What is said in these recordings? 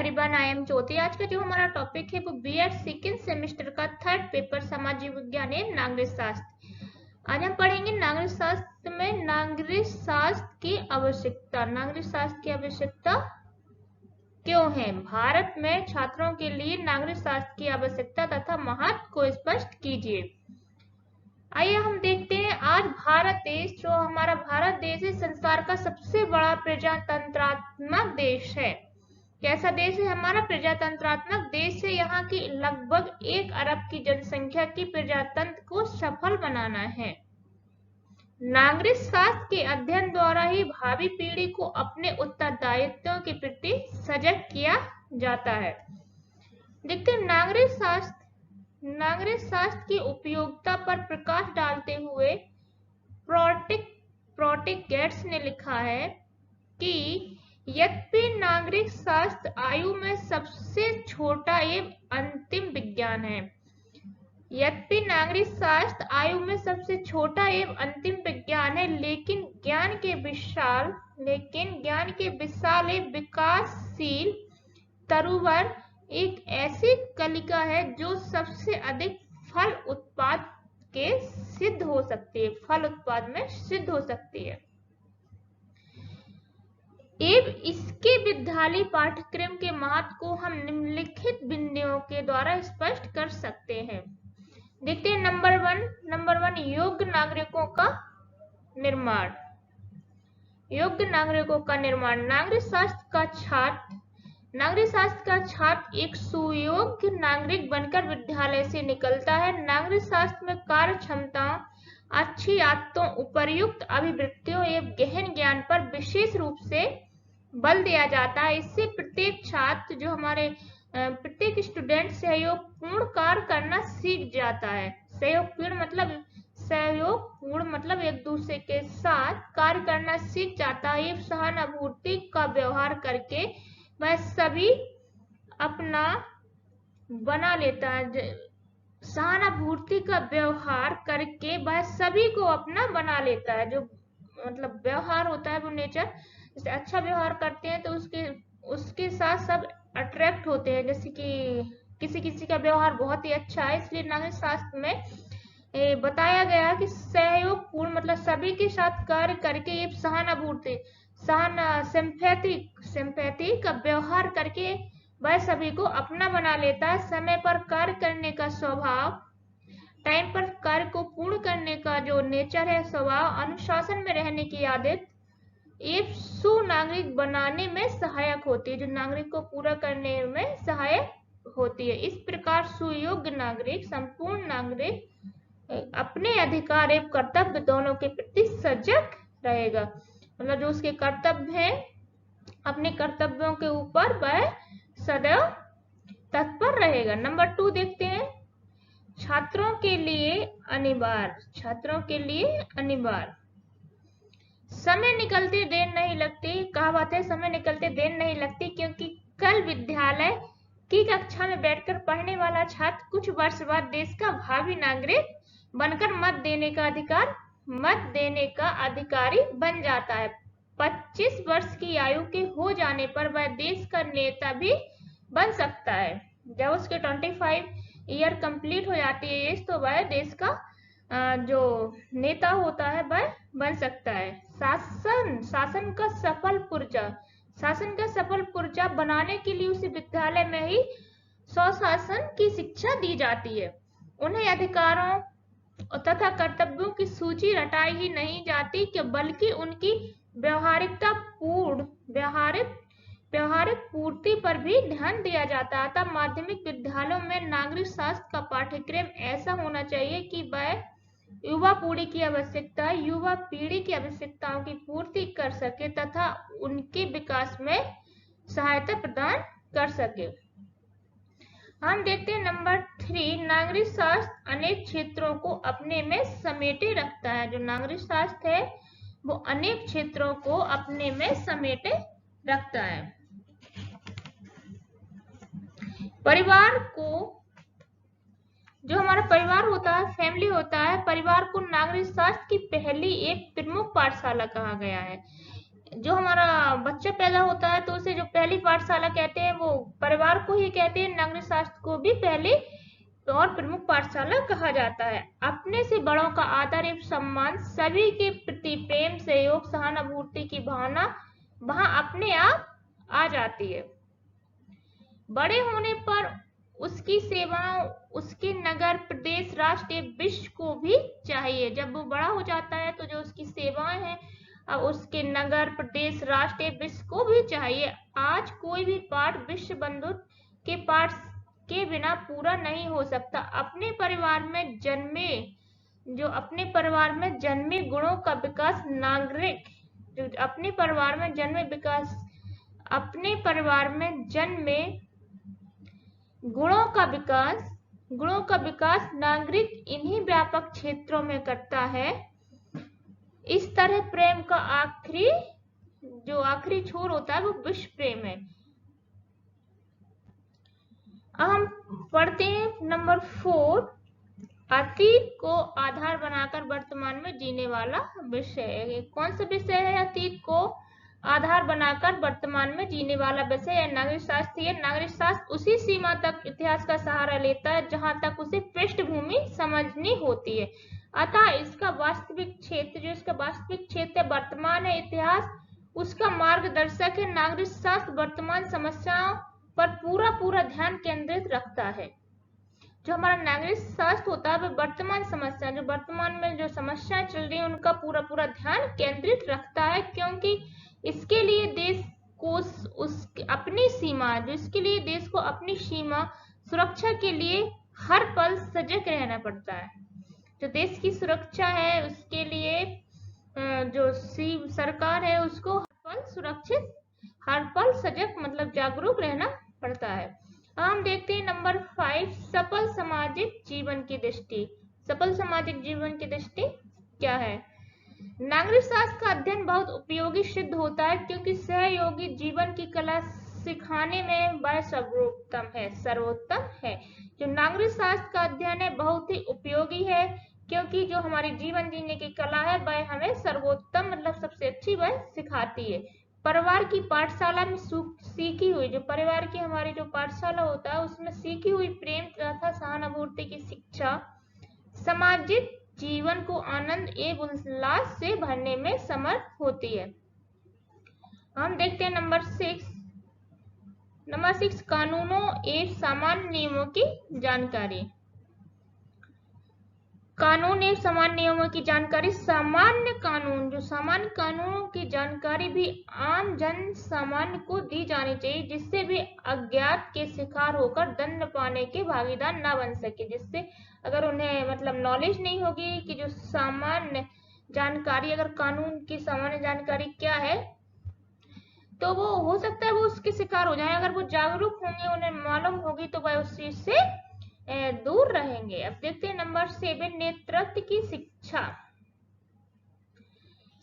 Everyone, I am ज्योति। आज का जो हमारा टॉपिक है वो बीएड सेकेंड सेमेस्टर का थर्ड पेपर सामाजिक विज्ञान एवं नागरिक शास्त्र। आज हम पढ़ेंगे नागरिक शास्त्र में नागरिक शास्त्र की आवश्यकता। नागरिक शास्त्र की आवश्यकता क्यों है? भारत में छात्रों के लिए नागरिक शास्त्र की आवश्यकता तथा महत्व को स्पष्ट कीजिए। आइए हम देखते हैं। आज भारत देश, जो हमारा भारत देश है, संसार का सबसे बड़ा प्रजातंत्रात्मक देश है। कैसा देश है हमारा? प्रजातंत्रात्मक देश है। यहाँ की लगभग 1 अरब की जनसंख्या की प्रजातंत्र को सफल बनाना है। नागरिक शास्त्र के अध्ययन द्वारा ही भावी पीढ़ी को अपने उत्तरदायित्वों के प्रति सजग किया जाता है। देखते हैं नागरिक शास्त्र की उपयोगिता पर प्रकाश डालते हुए प्रोटिक गेट्स ने लिखा है कि यद्यपि नागरिक शास्त्र आयु में सबसे छोटा एवं अंतिम विज्ञान है। यद्यपि नागरिक शास्त्र आयु में सबसे छोटा एवं अंतिम विज्ञान है, लेकिन ज्ञान के विशाल एवं विकासशील तरुवर एक ऐसी कलिका है जो सबसे अधिक फल उत्पाद में सिद्ध हो सकती है। एवं इसके विद्यालय पाठ्यक्रम के महत्व को हम निम्नलिखित बिंदुओं के द्वारा स्पष्ट कर सकते हैं। देखते हैं नंबर वन योग्य नागरिकों का निर्माण। योग्य नागरिकों का निर्माण। नागरिक शास्त्र का छात्र एक सुयोग्य नागरिक बनकर विद्यालय से निकलता है। नागरिक शास्त्र में कार्य क्षमताओं, अच्छी आदतों, उपर्युक्त अभिवृत्तियों एवं गहन ज्ञान पर विशेष रूप से बल दिया जाता है। इससे प्रत्येक छात्र, जो हमारे प्रत्येक स्टूडेंट सहयोगपूर्ण कार्य करना सीख जाता है। सहयोगपूर्ण मतलब एक दूसरे के साथ कार्य करना सीख जाता है। सहानुभूति का व्यवहार करके वह सभी अपना बना लेता है। सहानुभूति का व्यवहार करके वह सभी को अपना बना लेता है। जो मतलब व्यवहार होता है वो नेचर, जैसे अच्छा व्यवहार करते हैं तो उसके साथ सब अट्रैक्ट होते हैं। जैसे कि किसी का व्यवहार बहुत ही अच्छा है, इसलिए नागरिक शास्त्र में बताया गया कि सहयोगपूर्ण मतलब सभी के साथ कार्य करके एक सिंपैथी का व्यवहार करके वह सभी को अपना बना लेता है। समय पर कार्य करने का स्वभाव, टाइम पर कार्य को पूर्ण करने का जो नेचर है, स्वभाव, अनुशासन में रहने की आदत एक सुनागरिक बनाने में सहायक होती है, जो नागरिक को पूरा करने में सहायक होती है। इस प्रकार सुयोग्य नागरिक, संपूर्ण नागरिक अपने अधिकार एवं कर्तव्य दोनों के प्रति सजग रहेगा। मतलब जो उसके कर्तव्य हैं, अपने कर्तव्यों के ऊपर वह सदैव तत्पर रहेगा। नंबर 2 देखते हैं। छात्रों के लिए अनिवार्य। समय निकलते देर नहीं लगती। कहावत है, समय निकलते देर नहीं लगती, क्योंकि कल विद्यालय की कक्षा में बैठकर पढ़ने वाला छात्र कुछ वर्ष बाद देश का भावी नागरिक बनकर मत देने का अधिकारी बन जाता है। 25 वर्ष की आयु के हो जाने पर वह देश का नेता भी बन सकता है। जब उसके 25 ईयर कंप्लीट हो जाती है एज, तो वह देश का जो नेता होता है वह बन सकता है। शासन का सफल पुर्जा बनाने के लिए उसे विद्यालय में ही स्वशासन की शिक्षा दी जाती है। उन्हें अधिकारों तथा कर्तव्यों की सूची रटाई ही नहीं जाती, बल्कि उनकी व्यावहारिक पूर्ति पर भी ध्यान दिया जाता है। अतः माध्यमिक विद्यालयों में नागरिक शास्त्र का पाठ्यक्रम ऐसा होना चाहिए कि वह युवा पीढ़ी की आवश्यकताओं की पूर्ति कर सके तथा उनके विकास में सहायता प्रदान कर सके। हम देखते हैं नंबर 3। नागरिक शास्त्र अनेक क्षेत्रों को अपने में समेटे रखता है। जो नागरिक शास्त्र है वो अनेक क्षेत्रों को अपने में समेटे रखता है। परिवार को, जो हमारा परिवार होता है, फैमिली होता है, परिवार को नागरिक शास्त्र की पहली एक प्रमुख पाठशाला कहा गया है। जो हमारा बच्चा पैदा होता है तो उसे जो पहली पाठशाला कहते हैं वो परिवार को ही कहते हैं। नागरिक शास्त्र को भी पहली और प्रमुख पाठशाला कहा जाता है। अपने से बड़ों का आदर एवं सम्मान, सभी के प्रति प्रेम, सहयोग, सहानुभूति की भावना वहां अपने आप आ जाती है। बड़े होने पर उसकी सेवाओं उसके नगर, प्रदेश, राष्ट्र एवं विश्व को भी चाहिए। जब वो बड़ा हो जाता है तो जो उसकी सेवाएं हैं अब उसके नगर, प्रदेश, राष्ट्र एवं विश्व को भी चाहिए। आज कोई भी पाठ विश्व बंधु के पाठ के बिना पूरा नहीं हो सकता। अपने परिवार में जन्मे गुणों का विकास नागरिक जो अपने परिवार में जन्मे गुणों का विकास नागरिक इन्हीं व्यापक क्षेत्रों में करता है। इस तरह प्रेम का आखिरी छोर होता है वो विश्व प्रेम है। अब हम पढ़ते हैं नंबर 4, अतीत को आधार बनाकर वर्तमान में जीने वाला विषय। कौन सा विषय है? अतीत को आधार बनाकर वर्तमान में जीने वाला विषय है नागरिक शास्त्र। है नागरिक शास्त्र उसी सीमा तक इतिहास का सहारा लेता है जहां तक उसे पृष्ठभूमि समझनी होती है। अतः इसका वास्तविक क्षेत्र वर्तमान है। इतिहास उसका मार्गदर्शक है। नागरिक शास्त्र वर्तमान समस्याओं पर पूरा ध्यान केंद्रित रखता है। जो हमारा नागरिक शास्त्र होता है वह वर्तमान समस्या, जो वर्तमान में जो समस्याएं चल रही है उनका पूरा ध्यान केंद्रित रखता है, क्योंकि इसके लिए देश को अपनी सीमा सुरक्षा के लिए हर पल सजग रहना पड़ता है। जो देश की सुरक्षा है उसके लिए जो सरकार है उसको हर पल सजग मतलब जागरूक रहना पड़ता है। हम देखते हैं नंबर 5, सफल सामाजिक जीवन की दृष्टि। सफल सामाजिक जीवन की दृष्टि क्या है? नागरिक शास्त्र का अध्ययन बहुत उपयोगी सिद्ध होता है क्योंकि सहयोगी जीवन की कला सिखाने में वह सर्वोत्तम है। जो नागरिक शास्त्र का अध्ययन है बहुत ही उपयोगी है क्योंकि जो हमारी जीवन जीने की कला है वह हमें सर्वोत्तम मतलब सबसे अच्छी वह सिखाती है। परिवार की पाठशाला में सीखी हुई परिवार की हमारी जो पाठशाला होता है उसमें सीखी हुई प्रेम तथा सहानुभूति की शिक्षा सामाजिक जीवन को आनंद एवं उल्लास से भरने में समर्थ होती है। हम देखते हैं नंबर 6 कानूनों एवं सामान्य नियमों की जानकारी। कानून एवं सामान्य नियमों की जानकारी। सामान्य कानूनों की जानकारी भी आम जन सामान्य को दी जानी चाहिए जिससे भी अज्ञात के शिकार होकर दंड पाने के भागीदार न बन सके। जिससे अगर उन्हें मतलब नॉलेज नहीं होगी कि जो सामान्य जानकारी अगर कानून की सामान्य जानकारी क्या है तो वो हो सकता है वो उसके शिकार हो जाए। अगर वो जागरूक होंगे उन्हें मालूम होगी तो वह उस चीज से दूर रहेंगे। अब देखते हैं नंबर 7 नेतृत्व की शिक्षा।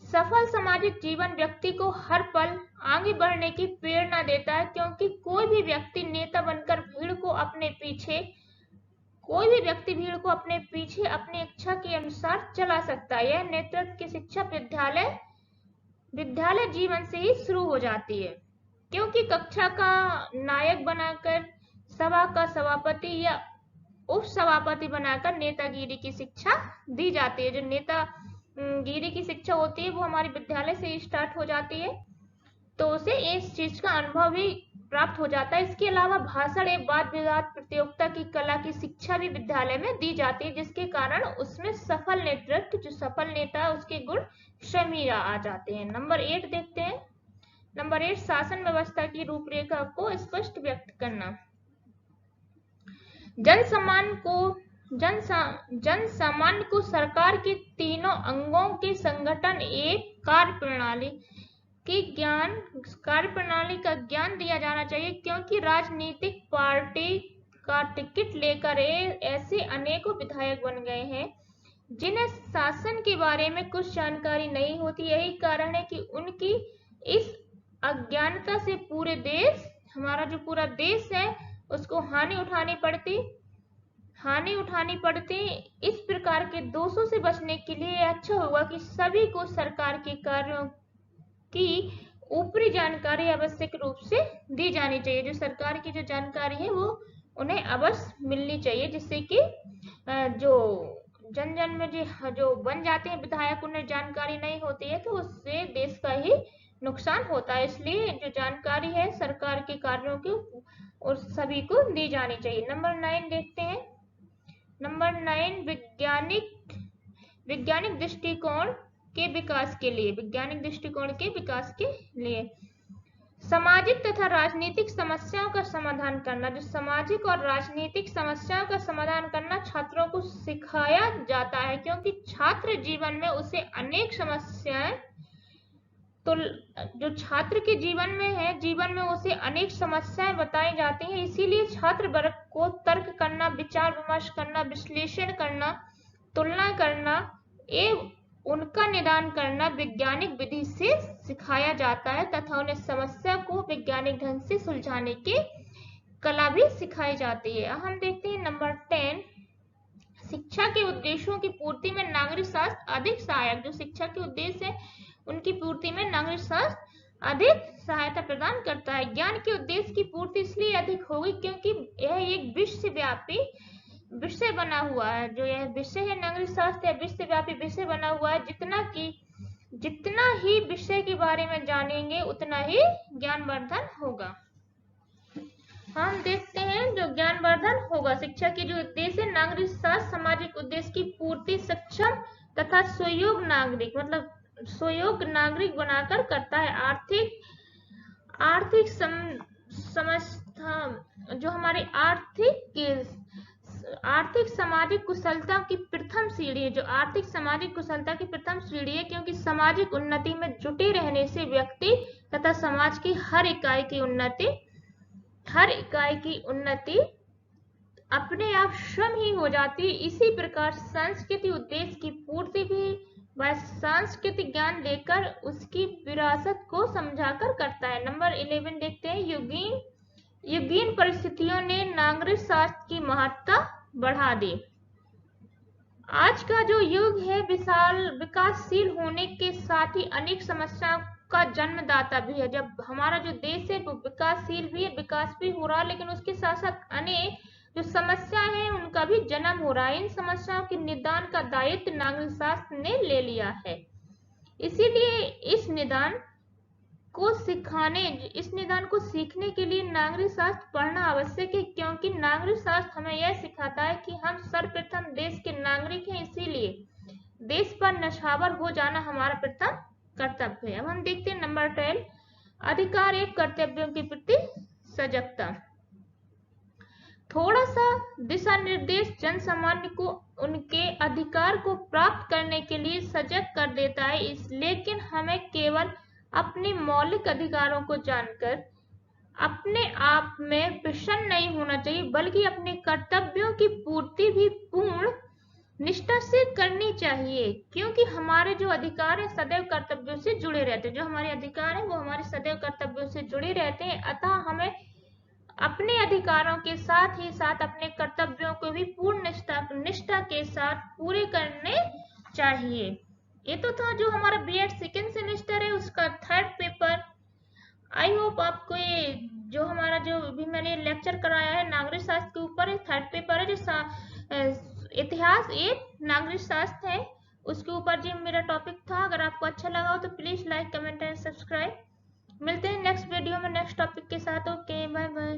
सफल सामाजिक जीवन व्यक्ति को हर पल आगे बढ़ने की प्रेरणा देता है क्योंकि कोई भी व्यक्ति नेता बनकर भीड़ को अपने पीछे अपनी इच्छा के अनुसार चला सकता है। यह नेतृत्व की शिक्षा विद्यालय जीवन से ही शुरू हो जाती है क्योंकि कक्षा का नायक बनाकर सभा का सभापति या उप सभापति बनाकर नेतागिरी की शिक्षा दी जाती है। जो नेतागिरी की शिक्षा होती है वो हमारे विद्यालय से ही स्टार्ट हो जाती है तो उसे इस चीज का अनुभव भी प्राप्त हो जाता है। इसके अलावा भाषण एवं वाद विवाद प्रतियोगिता की कला की शिक्षा भी विद्यालय में दी जाती है जिसके कारण उसमें सफल नेता है उसके गुण शमीरा आ जाते हैं। नंबर 8 देखते हैं। नंबर 8 शासन व्यवस्था की रूपरेखा को स्पष्ट व्यक्त करना। जन सामान्य को सरकार के तीनों अंगों के संगठन एक कार्यप्रणाली का ज्ञान दिया जाना चाहिए क्योंकि राजनीतिक पार्टी का टिकट लेकर ऐसे अनेकों विधायक बन गए हैं जिन्हें शासन के बारे में कुछ जानकारी नहीं होती। यही कारण है कि उनकी इस अज्ञानता से हमारा जो पूरा देश है उसको हानि उठानी पड़ती। इस प्रकार के दोषों से बचने के लिए अच्छा होगा कि सभी को सरकार के कार्यों की ऊपरी जानकारी आवश्यक रूप से दी जानी चाहिए। जो सरकार की जो जानकारी है वो उन्हें अवश्य मिलनी चाहिए, जिससे कि जो जन जन में जो बन जाते हैं विधायक, उन्हें जानकारी नहीं होती है तो उससे देश का ही नुकसान होता है। इसलिए जो जानकारी है सरकार के कार्यों की और सभी को दी जानी चाहिए। नंबर 9 देखते हैं। नंबर 9 वैज्ञानिक दृष्टिकोण के विकास के लिए, वैज्ञानिक दृष्टिकोण के विकास के लिए सामाजिक तथा राजनीतिक समस्याओं का समाधान करना। जो सामाजिक और राजनीतिक समस्याओं का समाधान करना छात्रों को सिखाया जाता है, क्योंकि छात्र जीवन में उसे अनेक समस्याएं, तो जो छात्र के जीवन में उसे अनेक समस्याएं बताई जाती हैं। इसीलिए छात्र वर्ग को तर्क करना, विचार विमर्श करना, विश्लेषण करना, तुलना करना एवं उनका निदान करना वैज्ञानिक विधि से सिखाया जाता है तथा उन्हें समस्या को वैज्ञानिक ढंग से सुलझाने की कला भी सिखाई जाती है। अब हम देखते हैं नंबर 10, शिक्षा के उद्देश्यों की पूर्ति में नागरिक शास्त्र अधिक सहायक। जो शिक्षा के उद्देश्य है उनकी पूर्ति में नागरिक शास्त्र अधिक सहायता प्रदान करता है। ज्ञान के उद्देश्य की पूर्ति इसलिए अधिक होगी क्योंकि यह एक विश्वव्यापी विषय बना हुआ है। जो यह विषय है नागरिक शास्त्र विश्वव्यापी विषय बना हुआ है। जितना ही विषय के बारे में जानेंगे उतना ही ज्ञानवर्धन होगा। हम देखते हैं जो ज्ञानवर्धन होगा। शिक्षा के जो उद्देश्य है नागरिक शास्त्र सामाजिक उद्देश्य की पूर्ति सक्षम तथा सुयोग्य नागरिक, मतलब सुयोग्य नागरिक बनाकर करता है। आर्थिक समस्या, जो हमारी आर्थिक सामाजिक कुशलता की प्रथम सीढ़ी है। जो आर्थिक सामाजिक कुशलता की प्रथम सीढ़ी है, क्योंकि सामाजिक उन्नति में जुटे रहने से व्यक्ति तथा समाज की हर इकाई की उन्नति अपने आप स्वयं ही हो जाती है। इसी प्रकार सांस्कृतिक उद्देश्य की पूर्ति भी वह सांस्कृतिक ज्ञान देकर उसकी विरासत को समझाकर करता है। नंबर 11 देखते हैं। युगीन परिस्थितियों ने नागरिक शास्त्र की महत्ता बढ़ा दी। आज का जो युग है विकासशील होने के साथ ही अनेक समस्याओं का जन्मदाता भी है। जब हमारा जो देश है वो विकासशील भी है, विकास भी हो रहा है, लेकिन उसके साथ साथ अनेक जो समस्याएं हैं उनका भी जन्म हो रहा है। इन समस्याओं के निदान का दायित्व नागरिक शास्त्र ने ले लिया है। इसीलिए इस निदान को सीखने के लिए नागरिक शास्त्र पढ़ना आवश्यक है, क्योंकि नागरिक शास्त्र हमें यह सिखाता है कि हम सर्वप्रथम देश के नागरिक हैं। इसीलिए देश पर नशावर हो जाना हमारा प्रथम कर्तव्य है। अब हम देखते हैं नंबर 12, अधिकार एवं कर्तव्यों के प्रति सजगता। थोड़ा सा दिशा निर्देश जन सामान्य को उनके अधिकार को प्राप्त करने के लिए सजग कर देता है। लेकिन हमें केवल अपने मौलिक अधिकारों को जानकर अपने आप में प्रसन्न नहीं होना चाहिए, बल्कि अपने कर्तव्यों की पूर्ति भी पूर्ण निष्ठा से करनी चाहिए, क्योंकि हमारे जो अधिकार है सदैव कर्तव्यों से जुड़े रहते हैं। जो हमारे अधिकार है वो हमारे सदैव कर्तव्यों से जुड़े रहते हैं। अतः हमें अपने अधिकारों के साथ ही साथ अपने कर्तव्यों को भी पूर्ण निष्ठा के साथ पूरे करने चाहिए। ये तो था जो हमारा बीएड सेकेंड सेमेस्टर है उसका थर्ड पेपर। आई होप आपको ये जो हमारा जो भी मैंने लेक्चर कराया है नागरिक शास्त्र के ऊपर थर्ड पेपर है, जो इतिहास एक नागरिक शास्त्र है उसके ऊपर जो मेरा टॉपिक था। अगर आपको अच्छा लगा हो तो please like comment and subscribe. मिलते हैं नेक्स्ट वीडियो में नेक्स्ट टॉपिक के साथ। Okay, bye bye.